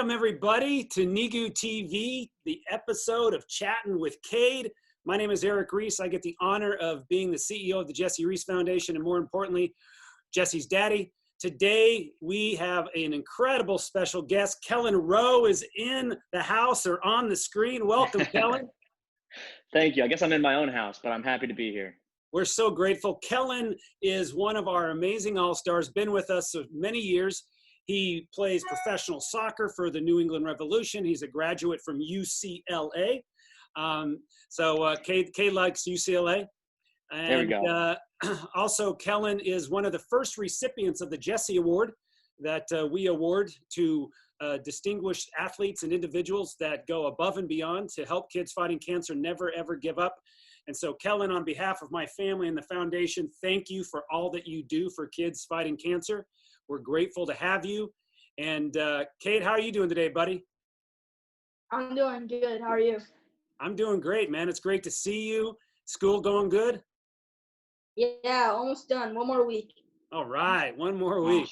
Welcome everybody to NEGU TV, the episode of Chatting with Cade. My name is Eric Reese. I get the honor of being the CEO of the Jessie Reese Foundation and more importantly, Jessie's daddy. Today we have an incredible special guest. Kelyn Rowe is in the house or on the screen. Welcome, Kelyn. Thank you. I guess I'm in my own house, but I'm happy to be here. We're so grateful. Kelyn is one of our amazing all-stars, been with us for many years. He plays professional soccer for the New England Revolution. He's a graduate from UCLA. Cade likes UCLA. And, there we go. Also, Kelyn is one of the first recipients of the Jessie Award that we award to distinguished athletes and individuals that go above and beyond to help kids fighting cancer never, ever give up. And so, Kelyn, on behalf of my family and the foundation, thank you for all that you do for kids fighting cancer. We're grateful to have you. And Cade, how are you doing today, buddy? I'm doing good. How are you? I'm doing great, man. It's great to see you. School going good? Yeah, almost done. One more week. All right, one more week.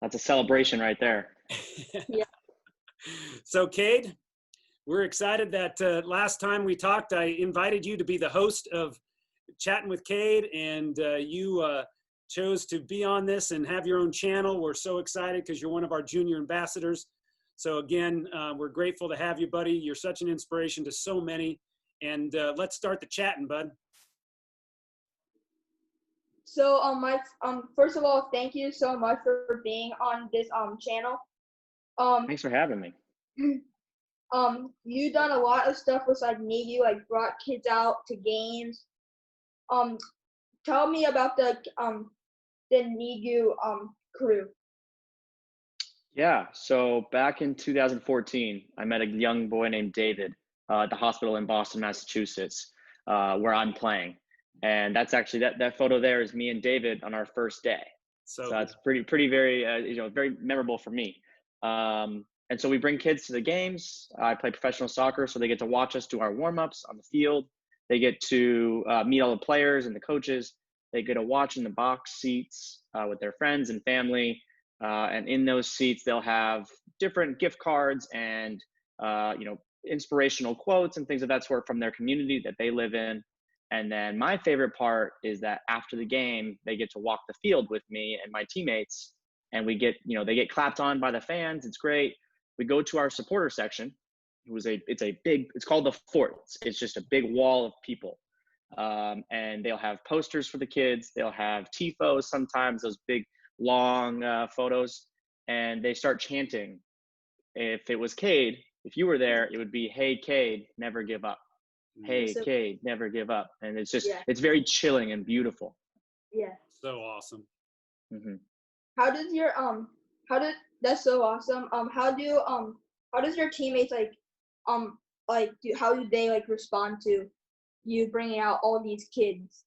That's a celebration right there. Yeah. So, Cade, we're excited that last time we talked, I invited you to be the host of Chatting with Cade, and you chose to be on this and have your own channel. We're so excited because you're one of our junior ambassadors. So again, we're grateful to have you, buddy. You're such an inspiration to so many. And let's start the chatting, bud. So first of all, thank you so much for being on this channel. Thanks for having me. You've done a lot of stuff with like NEGU, like brought kids out to games. Tell me about the NEGU crew. Yeah, so back in 2014, I met a young boy named David at the hospital in Boston, Massachusetts, where I'm playing. And that's actually, that photo there is me and David on our first day. So that's very very memorable for me. And so we bring kids to the games. I play professional soccer, so they get to watch us do our warm-ups on the field. They get to meet all the players and the coaches. They get to watch in the box seats with their friends and family. And in those seats, they'll have different gift cards and, inspirational quotes and things of that sort from their community that they live in. And then my favorite part is that after the game, they get to walk the field with me and my teammates. And we get, they get clapped on by the fans. It's great. We go to our supporter section. It's called the fort. It's just a big wall of people. And they'll have posters for the kids. They'll have tifos sometimes, those big, long photos. And they start chanting. If it was Cade, if you were there, it would be, "Hey, Cade, never give up. Hey, Cade, never give up." And it's just, It's very chilling and beautiful. Yeah. So awesome. Mm-hmm. That's so awesome. How does your teammates how do they respond to you bringing out all these kids?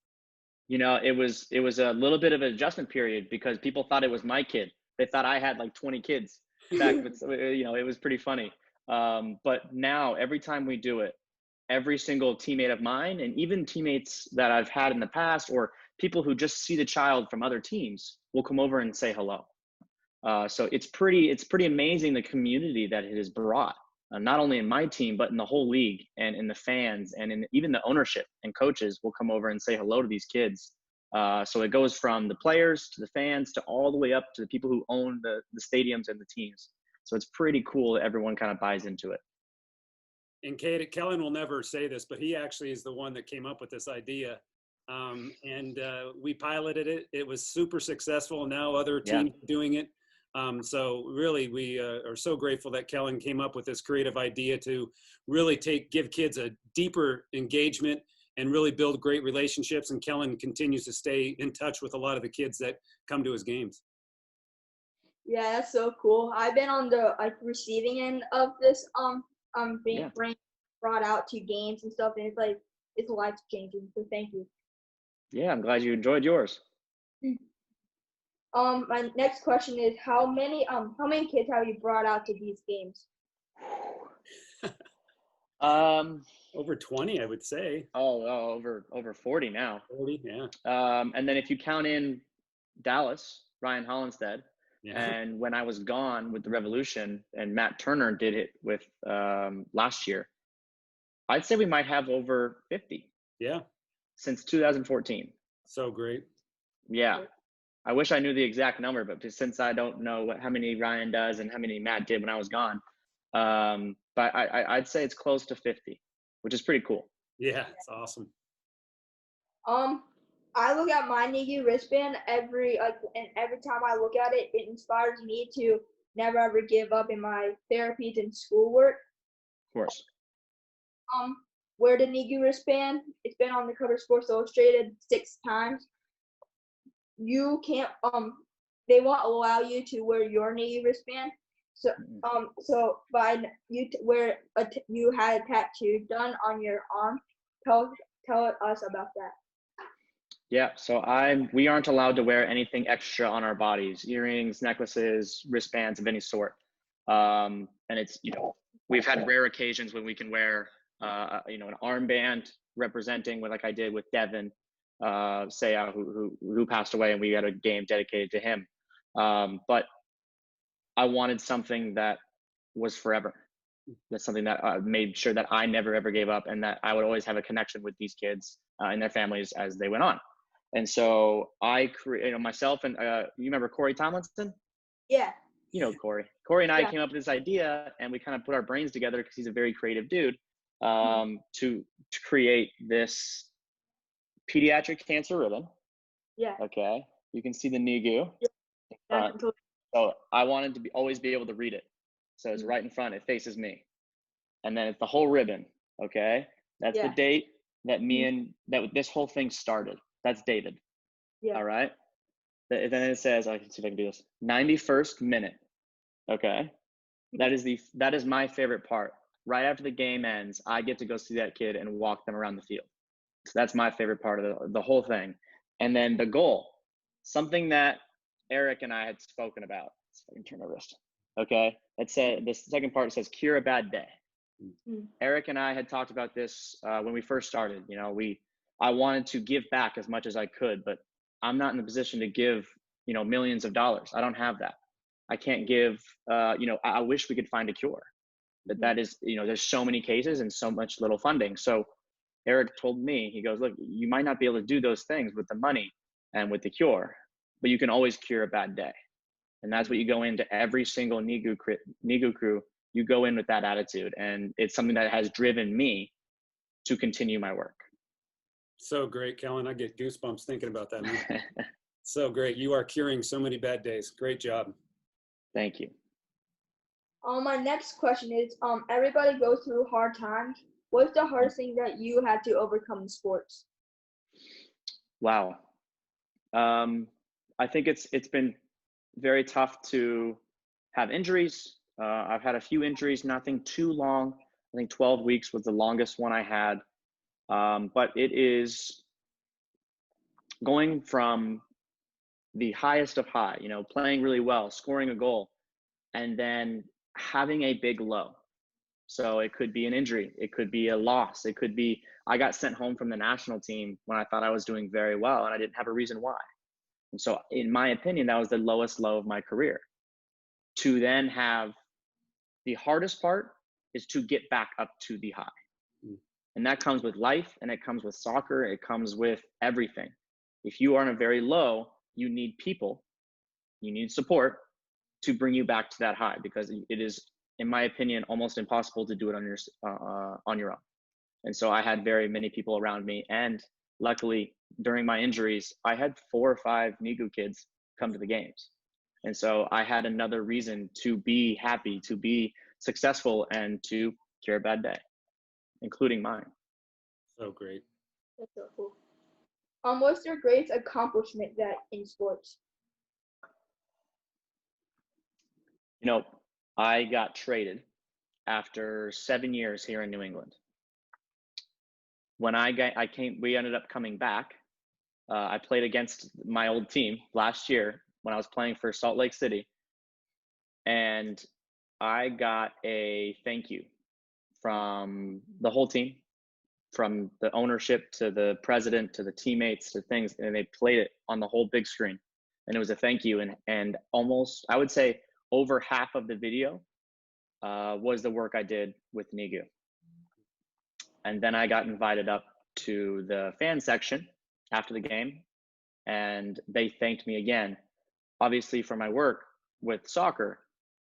It was a little bit of an adjustment period because people thought it was my kid. They thought I had like 20 kids back. It was pretty funny. But now every time we do it, every single teammate of mine and even teammates that I've had in the past or people who just see the child from other teams will come over and say hello. So it's pretty amazing the community that it has brought, not only in my team, but in the whole league and in the fans and even the ownership and coaches will come over and say hello to these kids. So it goes from the players to the fans to all the way up to the people who own the stadiums and the teams. So it's pretty cool that everyone kind of buys into it. And Kelyn will never say this, but he actually is the one that came up with this idea. We piloted it. It was super successful. Now other teams are doing it. So really, we are so grateful that Kelyn came up with this creative idea to really give kids a deeper engagement and really build great relationships. And Kelyn continues to stay in touch with a lot of the kids that come to his games. Yeah, that's so cool. I've been on the receiving end of this being brought out to games and stuff, and it's life changing. So thank you. Yeah, I'm glad you enjoyed yours. My next question is how many kids have you brought out to these games? Over 20, I would say. Over 40 now. 40, yeah. And then if you count in Dallas, Ryan Hollinstead, Yeah. And when I was gone with the Revolution and Matt Turner did it with last year, I'd say we might have over 50. Yeah. Since 2014. So great. Yeah. I wish I knew the exact number, but since I don't know how many Ryan does and how many Matt did when I was gone, but I'd say it's close to 50, which is pretty cool. Yeah, it's awesome. I look at my NEGU wristband and every time I look at it, it inspires me to never ever give up in my therapies and schoolwork. Of course. Wear the NEGU wristband. It's been on the cover of Sports Illustrated 6 times. You can't they won't allow you to wear your NEGU wristband. So by you had a tattoo done on your arm. Tell us about that. Yeah, so we aren't allowed to wear anything extra on our bodies, earrings, necklaces, wristbands of any sort. And it's, we've had rare occasions when we can wear, an armband representing like I did with Devin, Saya, who passed away, and we had a game dedicated to him. But I wanted something that was forever. That's something that made sure that I never ever gave up, and that I would always have a connection with these kids and their families as they went on. And so I created myself and you remember Corey Tomlinson? Yeah. Corey. Corey and I came up with this idea, and we kind of put our brains together because he's a very creative dude to create this pediatric cancer ribbon. Yeah. Okay. You can see the NEGU. Yeah. So I wanted to always be able to read it. So it's right in front. It faces me, and then it's the whole ribbon. Okay. That's the date that that this whole thing started. That's David. Yeah. All right. Then it says, I can see if I can do this. 91st minute. Okay. That is my favorite part. Right after the game ends, I get to go see that kid and walk them around the field. So that's my favorite part of the whole thing. And then the goal, something that Erik and I had spoken about. So I can turn my wrist. Okay. It said, the second part says, cure a bad day. Erik and I had talked about this when we first started. I wanted to give back as much as I could, but I'm not in the position to give, millions of dollars. I don't have that. I can't give, I wish we could find a cure, but that is, there's so many cases and so much little funding. So Erik told me, he goes, look, you might not be able to do those things with the money and with the cure, but you can always cure a bad day. And that's what you go into every single NEGU crew. You go in with that attitude, and it's something that has driven me to continue my work. So great, Kelyn. I get goosebumps thinking about that. So great. You are curing so many bad days. Great job. Thank you. My next question is, everybody goes through hard times. What's the hardest thing that you had to overcome in sports? Wow. I think it's been very tough to have injuries. I've had a few injuries, nothing too long. I think 12 weeks was the longest one I had. But it is going from the highest of high, playing really well, scoring a goal, and then having a big low. So it could be an injury. It could be a loss. It could be, I got sent home from the national team when I thought I was doing very well, and I didn't have a reason why. And so in my opinion, that was the lowest low of my career. To then have the hardest part is to get back up to the high. And that comes with life, and it comes with soccer. It comes with everything. If you are on a very low, you need people, you need support to bring you back to that high, because it is, in my opinion, almost impossible to do it on your own. And so I had very many people around me, and luckily during my injuries, I had 4 or 5 NEGU kids come to the games. And so I had another reason to be happy, to be successful, and to cure a bad day, including mine. So great. That's so cool. What's your greatest accomplishment in sports? I got traded after 7 years here in New England. When we ended up coming back. I played against my old team last year when I was playing for Salt Lake City, and I got a thank you from the whole team, from the ownership to the president to the teammates to things, and they played it on the whole big screen. and it was a thank you. And almost, I would say, over half of the video was the work I did with NEGU. And then I got invited up to the fan section after the game, and they thanked me again, obviously for my work with soccer,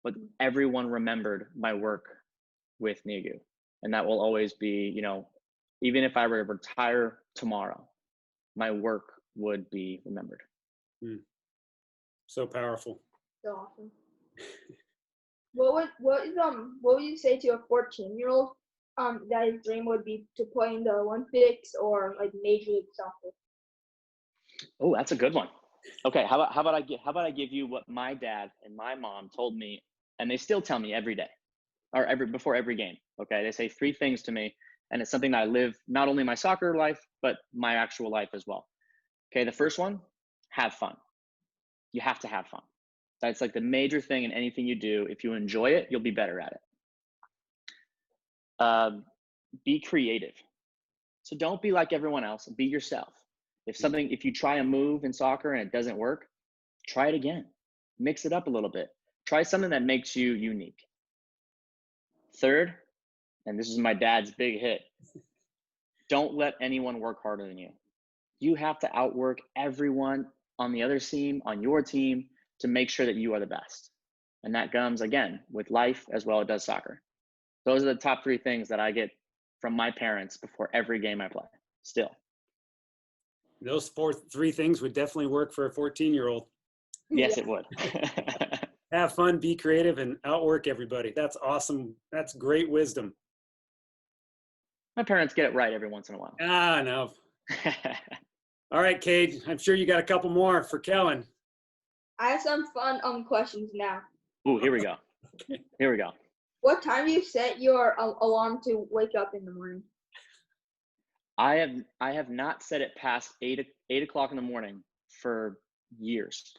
but everyone remembered my work with NEGU. And that will always be, you know, even if I were to retire tomorrow, my work would be remembered. So powerful. So awesome. What would you say to a 14-year-old that his dream would be to play in the Olympics or like Major League Soccer? Oh, that's a good one. Okay, how about I give you what my dad and my mom told me, and they still tell me every day, or before every game. Okay, they say 3 things to me, and it's something that I live not only my soccer life but my actual life as well. Okay, the first one, have fun. You have to have fun. That's like the major thing in anything you do. If you enjoy it, you'll be better at it. Be creative. So don't be like everyone else. Be yourself. If you try a move in soccer and it doesn't work, try it again. Mix it up a little bit. Try something that makes you unique. Third, and this is my dad's big hit, don't let anyone work harder than you. You have to outwork everyone on the other team, on your team, to make sure that you are the best. And that comes, again, with life as well as it does soccer. Those are the top 3 things that I get from my parents before every game I play, still. Those 3 things would definitely work for a 14-year-old. Yes, it would. Have fun, be creative, and outwork everybody. That's awesome. That's great wisdom. My parents get it right every once in a while. Ah, no. All right, Cade, I'm sure you got a couple more for Kelyn. I have some fun questions now. Ooh, here we go. Here we go. What time do you set your alarm to wake up in the morning? I have not set it past 8 o'clock in the morning for years.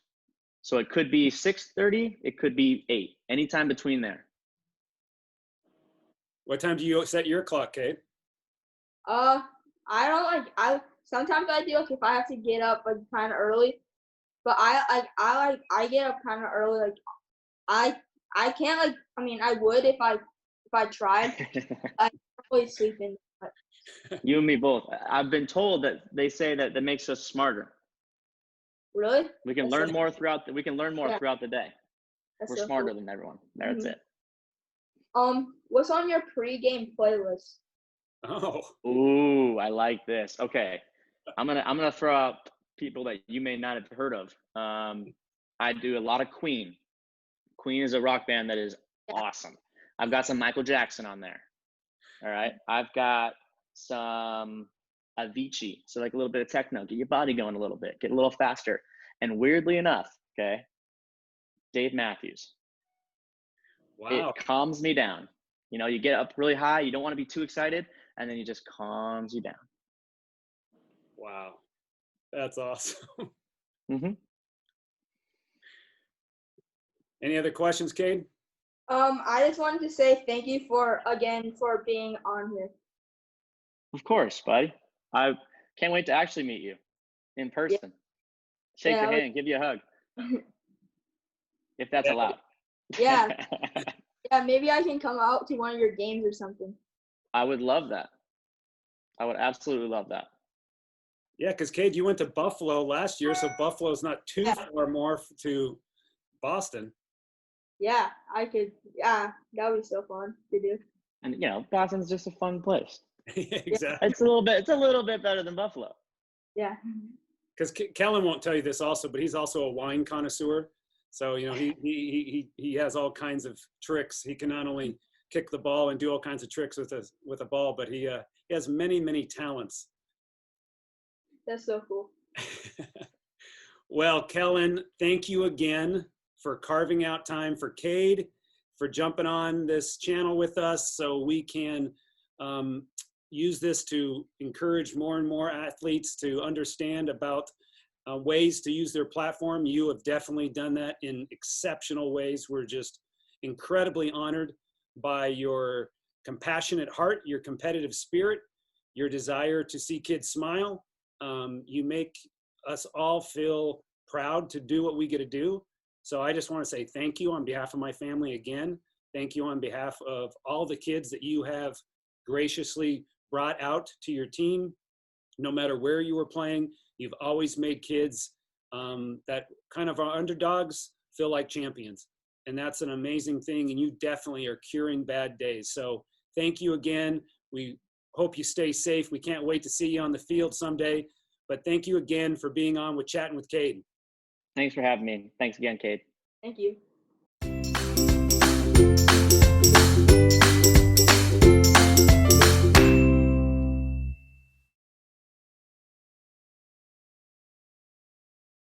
So it could be 6:30, it could be 8, anytime between there. What time do you set your clock, Cade? I don't like, sometimes I do, like, if I have to get up like kind of early, but I get up kind of early. Like I can't, like, I mean, I would if I tried. I probably sleep in. You and me both. I've been told that they say that makes us smarter. Really? We can learn more throughout the day. That's We're so smarter cool. than everyone. That's it. What's on your pregame playlist? Oh. Ooh, I like this. Okay. I'm gonna throw out people that you may not have heard of. I do a lot of Queen. Queen is a rock band that is awesome. I've got some Michael Jackson on there. All right. I've got some Avicii. So like a little bit of techno, get your body going a little bit, get a little faster. And weirdly enough, okay, Dave Matthews. Wow. It calms me down. You know, you get up really high, you don't want to be too excited, and then he just calms you down. Wow. That's awesome. Mm-hmm. Any other questions, Cade? I just wanted to say thank you for being on here. Of course, buddy. I can't wait to actually meet you in person. Yeah. Shake your hand, give you a hug. If that's allowed. Yeah. Yeah, maybe I can come out to one of your games or something. I would love that. I would absolutely love that. Yeah, because Cade, you went to Buffalo last year, so Buffalo's not too far more to Boston. Yeah, I could. Yeah, that would be so fun to do. And you know, Boston's just a fun place. Exactly. It's a little bit better than Buffalo. Yeah. Because Kelyn won't tell you this also, but he's also a wine connoisseur. So you know he has all kinds of tricks. He can not only kick the ball and do all kinds of tricks with a ball, but he has many talents. That's so cool. Well, Kelyn, thank you again for carving out time for Cade, for jumping on this channel with us so we can use this to encourage more and more athletes to understand about ways to use their platform. You have definitely done that in exceptional ways. We're just incredibly honored by your compassionate heart, your competitive spirit, your desire to see kids smile. You make us all feel proud to do what we get to do. So I just want to say thank you on behalf of my family again. Thank you on behalf of all the kids that you have graciously brought out to your team. No matter where you were playing, you've always made kids that kind of are underdogs feel like champions. And that's an amazing thing. And you definitely are curing bad days. So thank you again. We hope you stay safe. We can't wait to see you on the field someday. But thank you again for being on with Chatting with Cade. Thanks for having me. Thanks again, Cade. Thank you.